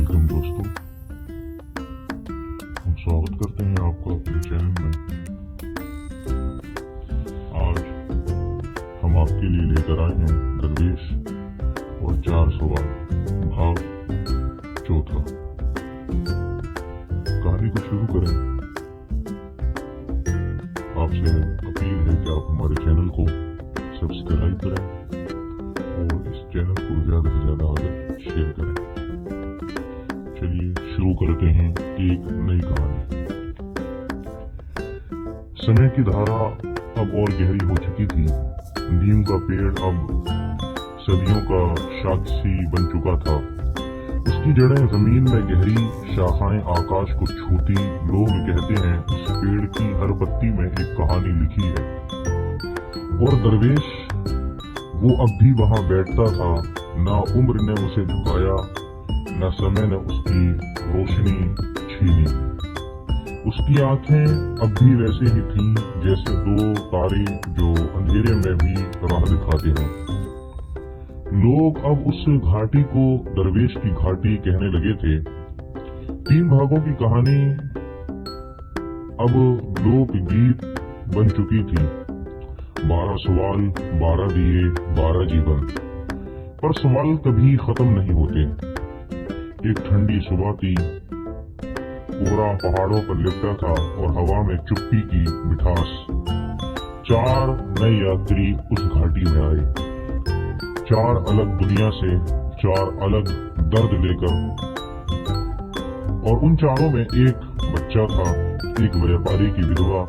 Welcome दोस्तों, हम स्वागत करते हैं आपका अपने चैनल में। आज हम आपके लिए लेकर आए हैं दरवेश और 4 सवाल, भाग चौथा। कहानी को शुरू करें। आपसे अपील है कि आप हमारे चैनल को सब्सक्राइब करें और इस चैनल को ज्यादा से ज्यादा आगे शेयर करें। चलिए शुरू करते हैं एक नई कहानी। समय की धारा अब और गहरी हो चुकी थी। नीम का पेड़ अब सदियों का साक्षी बन चुका था। उसकी जड़ें जमीन में गहरी, शाखाएं आकाश को छूती। लोग कहते हैं उस पेड़ की हर पत्ती में एक कहानी लिखी है। और दरवेश वो अब भी वहां बैठता था। ना उम्र ने उसे झुकाया, न समय ने उसकी रोशनी छीनी। उसकी आंखें अब भी वैसे ही थीं जैसे 2 तारे जो अंधेरे में भी राह दिखाते हैं। लोग अब उस घाटी को दरवेश की घाटी कहने लगे थे। 3 भागों की कहानी अब लोक गीत बन चुकी थी। 12 सवाल, 12 दिए, 12 जीवन। पर सवाल कभी खत्म नहीं होते। एक ठंडी सुबह थी। कोहरा पहाड़ों पर लिपटा था और हवा में चुप्पी की मिठास। 4 नए यात्री उस घाटी में आए। 4 अलग दुनिया से, 4 अलग दर्द लेकर। और उन चारों में एक बच्चा था, एक व्यापारी की विधवा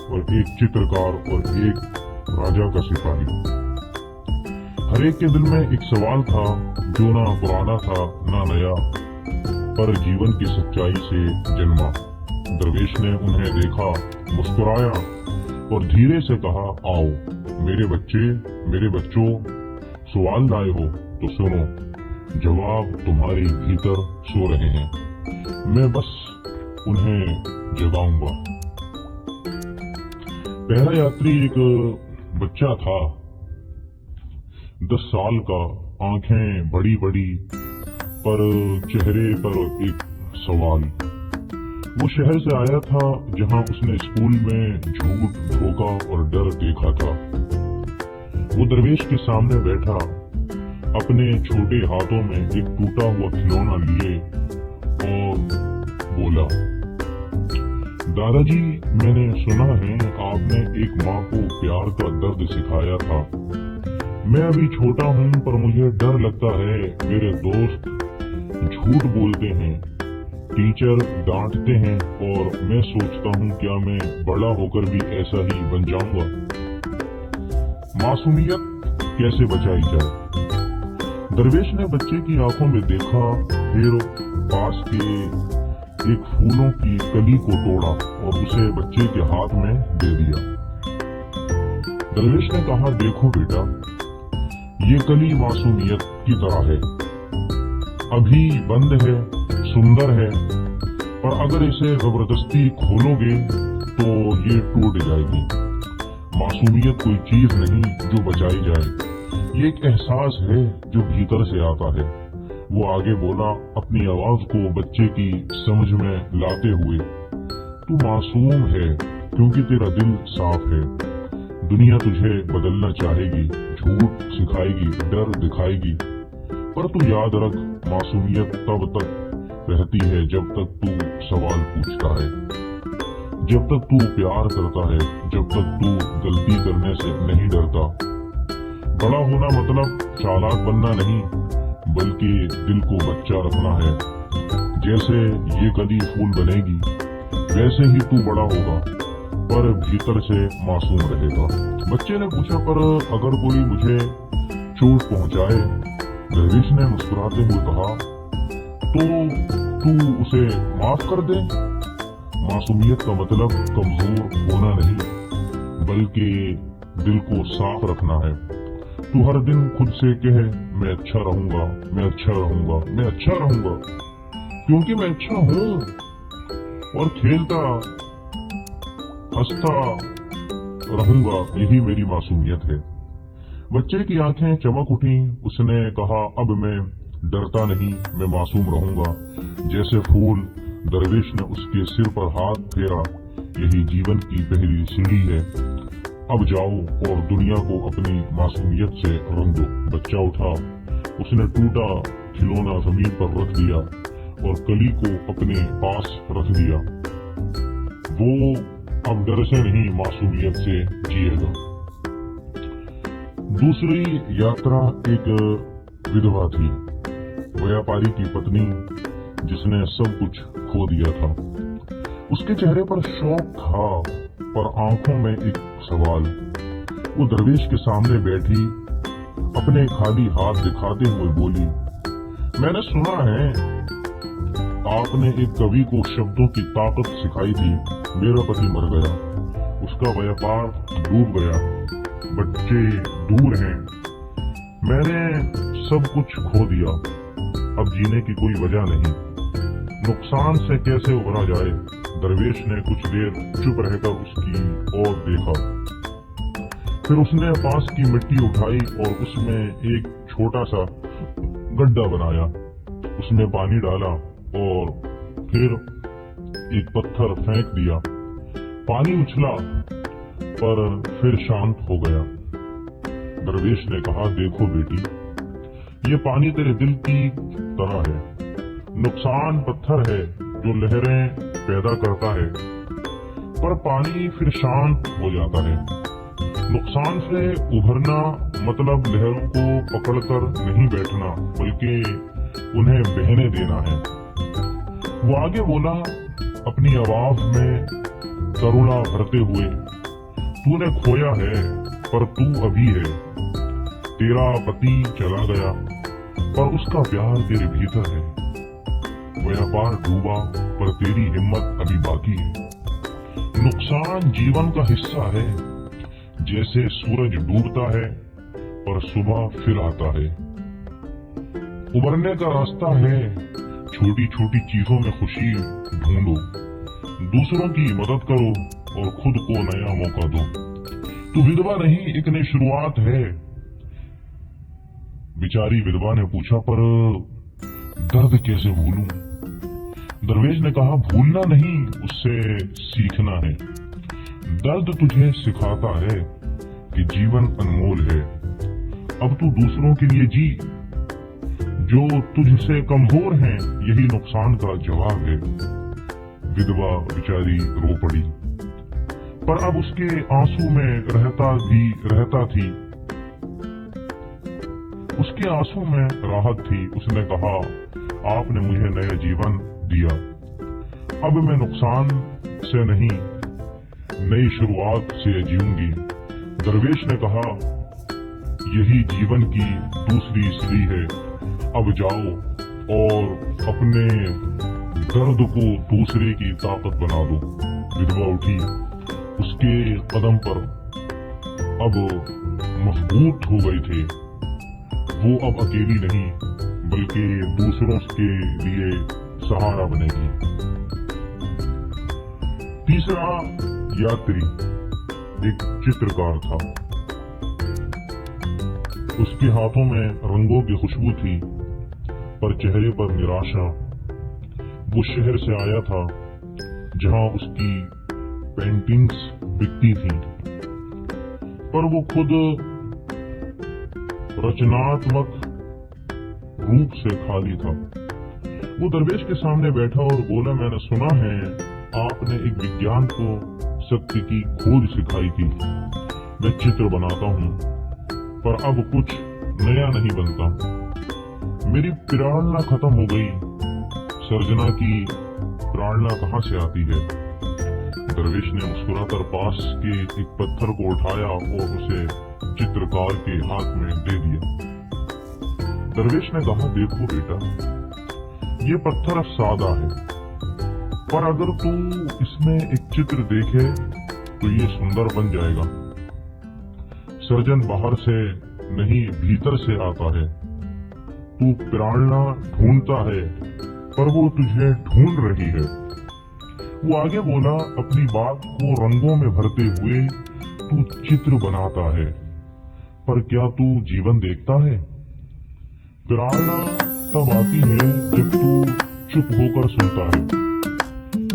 और एक चित्रकार और एक राजा का सिपाही। हर एक के दिल में एक सवाल था जो ना पुराना था ना नया, पर जीवन की सच्चाई से जन्मा। दरवेश ने उन्हें देखा, मुस्कुराया और धीरे से कहा, आओ मेरे बच्चे, मेरे बच्चों, सवाल लाए हो तो सुनो। जवाब तुम्हारे भीतर सो रहे हैं, मैं बस उन्हें जगाऊंगा। पहला यात्री एक बच्चा था, 10 साल का, आंखें बड़ी बड़ी, पर चेहरे पर एक सवाल। वो शहर से आया था जहां उसने स्कूल में झूठ, धोखा और डर देखा था। वो दरवेश के सामने बैठा, अपने छोटे हाथों में एक टूटा हुआ खिलौना लिए और बोला, दादाजी, मैंने सुना है आपने एक माँ को प्यार का दर्द सिखाया था। मैं अभी छोटा हूँ पर मुझे डर लगता है। मेरे दोस्त झूठ बोलते हैं, टीचर डांटते हैं और मैं सोचता हूँ क्या मैं बड़ा होकर भी ऐसा ही बन जाऊंगा। मासूमियत कैसे बचाई जाए? दरवेश ने बच्चे की आंखों में देखा, फिर पास के एक फूलों की कली को तोड़ा और उसे बच्चे के हाथ में दे दिया। दरवेश ने कहा, देखो बेटा, ये कली मासूमियत की तरह है। अभी बंद है, सुंदर है, पर अगर इसे जबरदस्ती खोलोगे तो ये टूट जाएगी। मासूमियत कोई चीज नहीं जो बचाई जाए, ये एक एहसास है जो भीतर से आता है। वो आगे बोला, अपनी आवाज को बच्चे की समझ में लाते हुए, तू मासूम है क्योंकि तेरा दिल साफ है। दुनिया तुझे बदलना चाहेगी, झूठ सिखाएगी, डर दिखाएगी, पर तू याद रख, मासूमियत तब तक रहती है जब तक तू सवाल पूछता है, जब तक तू प्यार करता है, जब तक तू गलती करने से नहीं डरता। बड़ा होना मतलब चालाक बनना नहीं, बल्कि दिल को बच्चा रखना है। जैसे ये कली फूल बनेगी वैसे ही तू बड़ा होगा, पर भीतर से मासूम रहेगा। बच्चे ने पूछा, पर अगर कोई मुझे चोट पहुंचाए? दरवेश ने मुस्कुराते हुए कहा, तो तू उसे माफ कर दे। मासूमियत का मतलब कमजोर होना नहीं, बल्कि दिल को साफ रखना है। तू हर दिन खुद से कहे, मैं अच्छा रहूंगा, मैं अच्छा रहूंगा, मैं अच्छा रहूंगा, क्योंकि मैं अच्छा हूँ। और खेलता हंसता रहूंगा, यही मेरी मासूमियत है। बच्चे की आंखें चमक उठी। उसने कहा, अब मैं डरता नहीं, मैं मासूम रहूंगा। जैसे फूल दरवेश ने उसके सिर पर हाथ फेरा, यही जीवन की पहली सीढ़ी है। अब जाओ और दुनिया को अपनी मासूमियत से रंग दो। बच्चा उठा, उसने टूटा खिलौना जमीन पर रख दिया और कली को अपने पास रख दिया। वो अब डर से नहीं, मासूमियत से जिएगा। दूसरी यात्रा एक विधवा थी, व्यापारी की पत्नी, जिसने सब कुछ खो दिया था। उसके चेहरे पर शौक था, पर आंखों में एक सवाल। वो दरवेश के सामने बैठी, अपने खाली हाथ दिखाते हुए बोली, मैंने सुना है आपने एक कवि को शब्दों की ताकत सिखाई थी। मेरा पति मर गया, उसका व्यापार डूब गया, बच्चे दूर हैं, मैंने सब कुछ खो दिया। अब जीने की कोई वजह नहीं, नुकसान से कैसे उबरा जाए। दरवेश ने कुछ देर चुप रहकर उसकी ओर देखा, फिर उसने पास की मिट्टी उठाई और उसमें एक छोटा सा गड्ढा बनाया। उसमें पानी डाला और फिर एक पत्थर फेंक दिया। पानी उछला पर फिर शांत हो गया। दरवेश ने कहा, देखो बेटी, ये पानी तेरे दिल की तरह है। नुकसान पत्थर है जो लहरें पैदा करता है, पर पानी फिर शांत हो जाता है। नुकसान से उभरना मतलब लहरों को पकड़कर नहीं बैठना, बल्कि उन्हें बहने देना है। वो आगे बोला, अपनी आवाज में करुणा भरते हुए, तूने खोया है पर तू अभी है। तेरा पति चला गया पर उसका प्यार तेरे भीतर है। व्यापार डूबा पर तेरी हिम्मत अभी बाकी है। नुकसान जीवन का हिस्सा है, जैसे सूरज डूबता है पर सुबह फिर आता है। उबरने का रास्ता है, छोटी छोटी चीजों में खुशी ढूंढो, दूसरों की मदद करो और खुद को नया मौका दो। तू विधवा नहीं, एक नई शुरुआत है। बेचारी विधवा ने पूछा, पर दर्द कैसे भूलूं? दरवेश ने कहा, भूलना नहीं, उससे सीखना है। दर्द तुझे सिखाता है कि जीवन अनमोल है। अब तू दूसरों के लिए जी, जो तुझसे कमजोर हैं, यही नुकसान का जवाब है। विधवा बेचारी रो पड़ी, पर अब उसके आंसू में रहता थी। उसके आंसू में राहत थी। उसने कहा, आपने मुझे नया जीवन दिया। अब मैं नुकसान से नहीं, नई शुरुआत से जीऊंगी। दरवेश ने कहा, यही जीवन की दूसरी सीढ़ी है। अब जाओ और अपने दर्द को दूसरे की ताकत बना दो। विधवा उठी, उसके कदम पर अब मजबूत हो गए थे। वो अब अकेली नहीं, बल्कि दूसरों के लिए सहारा बनेगी। तीसरा यात्री एक चित्रकार था। उसके हाथों में रंगों की खुशबू थी, पर चेहरे पर निराशा। वो शहर से आया था जहां उसकी पेंटिंग्स बिकती थी, पर वो खुद रचनात्मक रूप से खाली था। वो दरवेश के सामने बैठा और बोला, मैंने सुना है आपने एक विज्ञान को सत्य की खोज सिखाई थी। मैं चित्र बनाता हूँ, पर अब कुछ नया नहीं बनता। मेरी प्रेरणा खत्म हो गई। सर्जना की प्रेरणा कहाँ से आती है? दरवेश ने मुस्कुराकर पास के एक पत्थर को उठाया और उसे चित्रकार के हाथ में दे दिया। दरवेश ने कहा, देखो बेटा, ये पत्थर सादा है, पर अगर तू इसमें एक चित्र देखे तो ये सुंदर बन जाएगा। सर्जन बाहर से नहीं, भीतर से आता है। तू प्रेरणा ढूंढता है, पर वो तुझे ढूंढ रही है। वो आगे बोला, अपनी बात को रंगों में भरते हुए तू चित्र बनाता है, पर क्या तू जीवन देखता है? प्रेरणा तब आती है जब तू चुप होकर सुनता है।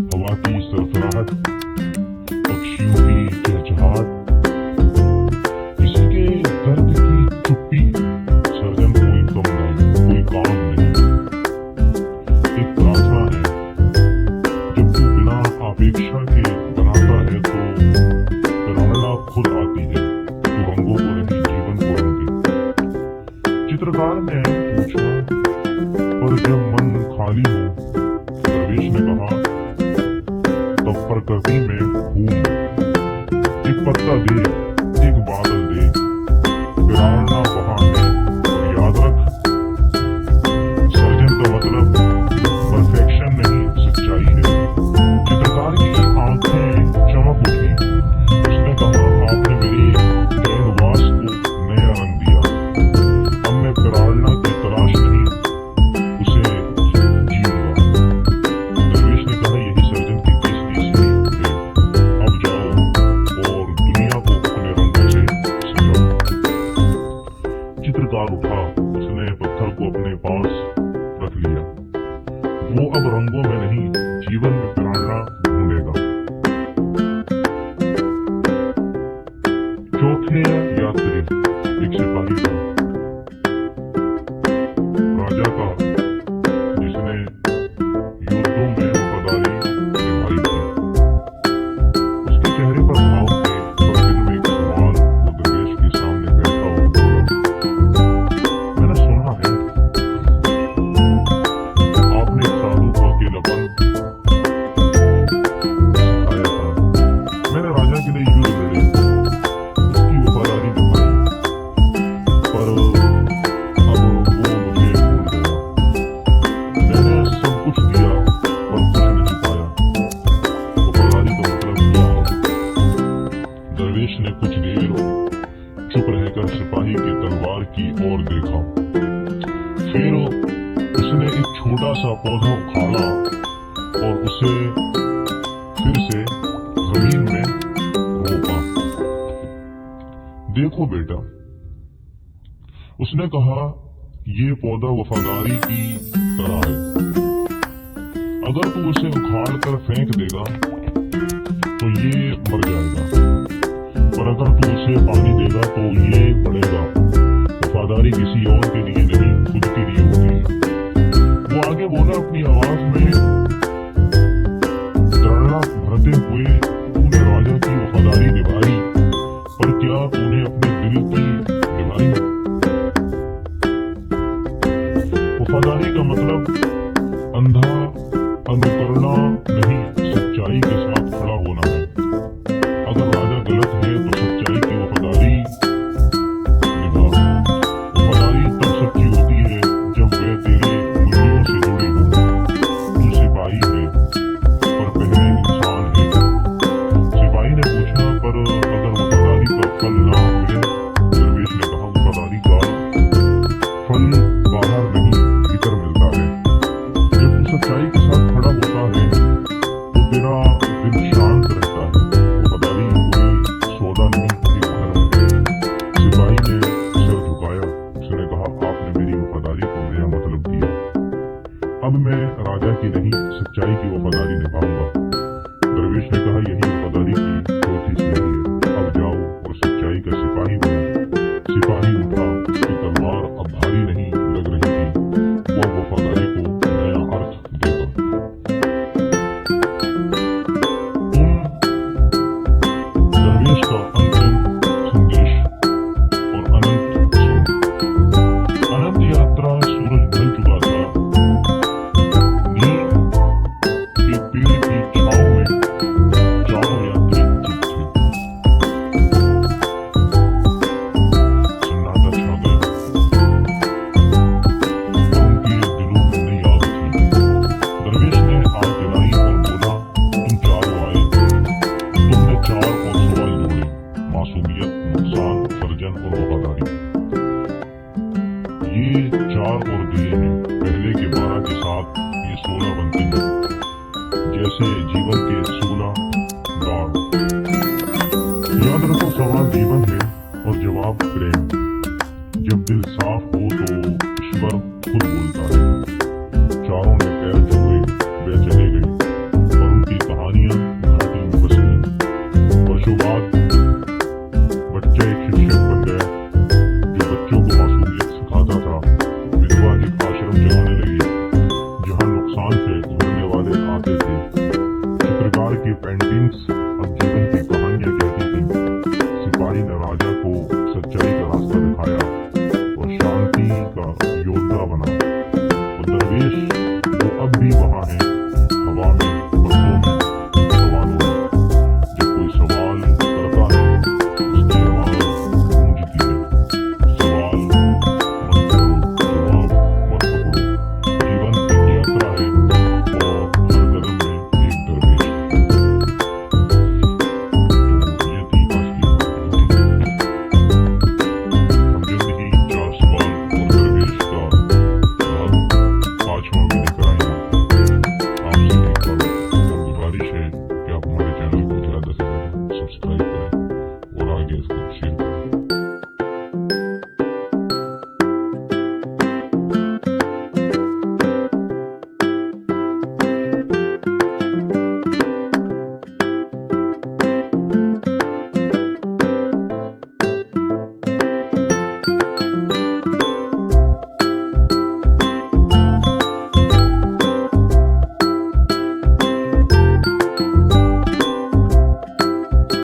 हवा की सरसराहट, पक्षियों की चहचहाट, किसी के दर्द की चुप्पी। सर्जन कोई कम नहीं, कोई काम नहीं, एक प्रार्थना है। जब तू बिना अपेक्षा के बनाता है तो प्रेरणा खुद आती है। तू रंगों को नहीं, जीवन को रंगे। चित्रकार ने पूछा, पर जब मन खाली हो, दरवेश ने कहा, तब प्रकृति में घूम। एक पत्ता दे, एक बादल दे, प्रेरणा वहां है। और याद रख, सर्जन का मतलब परफेक्शन नहीं, सच्चाई है। चित्रकार की आंखें चमक उठी। उसने कहा, आपने मेरी कैनवास को नया रंग दिया। अब मैं प्रेरणा की तलाश नहीं, उसे जीऊंगा। दरवेश ने कहा, यही सर्जन की तीसरी सीढ़ी है। अब जाओ और दुनिया को अपने रंगों से सजाओ। चित्रकार उठा, उसने पत्थर को अपने पास रख लिया। वो अब रंगों में नहीं, जीवन में प्रेरणा ढूंढेगा। चौथे यात्री, एक सिपाही था, राजा का, जिसने युद्धों में वफादारी निभाई थी। उसके चेहरे पर भाव थे, पर दिल में एक सवाल। वो दरवेश के सामने बैठा और बोला, मैंने सुना है आपने एक साधु को अकेलापन सिखाया था। मैंने राजा के लिए युद्ध लड़े, उसकी वफादारी निभाई, पर अब वो मुझे भूल गया। मैंने सब कुछ दिया पर कुछ नहीं पाया। वफादारी का मतलब क्या है? दरवेश ने कुछ देर चुप रहकर सिपाही की तलवार की ओर देखा। फिर उसने एक छोटा सा पौधा उखाड़ा और उसे फिर से जमीन में रोपा। देखो बेटा, उसने कहा, ये पौधा वफादारी की तरह है। अगर तू उसे उखाड़ कर फेंक देगा तो ये मर जाएगा, पर अगर तू उसे पानी देगा तो ये बढ़ेगा। वफादारी किसी और के लिए नहीं, खुद के लिए होती है। वो आगे बोला अपनी आवाज में दृढ़ता भरते हुए, तूने राजा की वफादारी निभाई, पर क्या तूने अपने दिल की निभाई? वफादारी का मतलब अंधा अनुकरणा नहीं, सच्चाई के साथ खड़ा होना है। अगर राजा गलत है तो सच्चाई की वफादारी निभा। वफादारी तब सच्ची होती है जब वह तेरे मूल्यों से जुड़ी हो। तू सिपाही है, पर पहले इंसान है। सिपाही ने पूछा, पर अगर वफादारी का फल ना मिले? दरवेश ने कहा, वफादारी का फल बाहर नहीं, भीतर मिलता है। जब तू सच्चाई के साथ खड़ा होता है तो तेरा दिल शांत रहता है। वफादारी कोई सौदा नहीं, एक धर्म है। सिपाही ने सर झुकाया। उसने कहा, आपने मेरी वफादारी को नया मतलब दिया। अब मैं राजा की नहीं, सच्चाई की वफादारी निभाऊंगा। दरवेश ने कहा, यही वफादारी की चौथी सीढ़ी है। अब जाओ और सच्चाई का सिपाही बनो। सिपाही उठा, उसकी तलवार अब भारी नहीं लग रही थी। वह वफादारी को नया अर्थ देगा। तुम दरवेश का अंतिम संदेश और अनंत सुन। अनंत यात्रा, सूरज ढल चुका था। नीम के पेड़ की छांव में चारों यात्री चुप थे। सन्नाटा छा गया और उनके दिलों में नई आग थी। दरवेश ने आग जलाई और बोला, तुम चारों आए, तुमने चार और सवाल जोड़े, मासूमियत, नुकसान, सर्जन और वफादारी। ये चार और दिए हैं, पहले के 12 के साथ ये 16 बनते हैं, जैसे जीवन के 16 दाग। याद रखो, सवाल जीवन है और जवाब प्रेम। जब दिल साफ हो तो ईश्वर खुद बोलता है। दरवेश वो अब भी वहाँ है, हवा में, बातों में, सवालों में। जब कोई सवाल करता है उसकी आवाज गूंजती है, सवाल मत करो, जवाब मत पकड़ो। जीवन एक यात्रा है और हर कदम में एक दरवेश। तो ये थी आज की कहानी। हम जल्द ही 4 सवाल और दरवेश का भाग 5वां भी लेकर आएंगे। आपसे एक और गुजारिश है कि आप हमारे चैनल को ज़्यादा से ज़्यादा सब्सक्राइब करें और आगे इसको शेयर करें।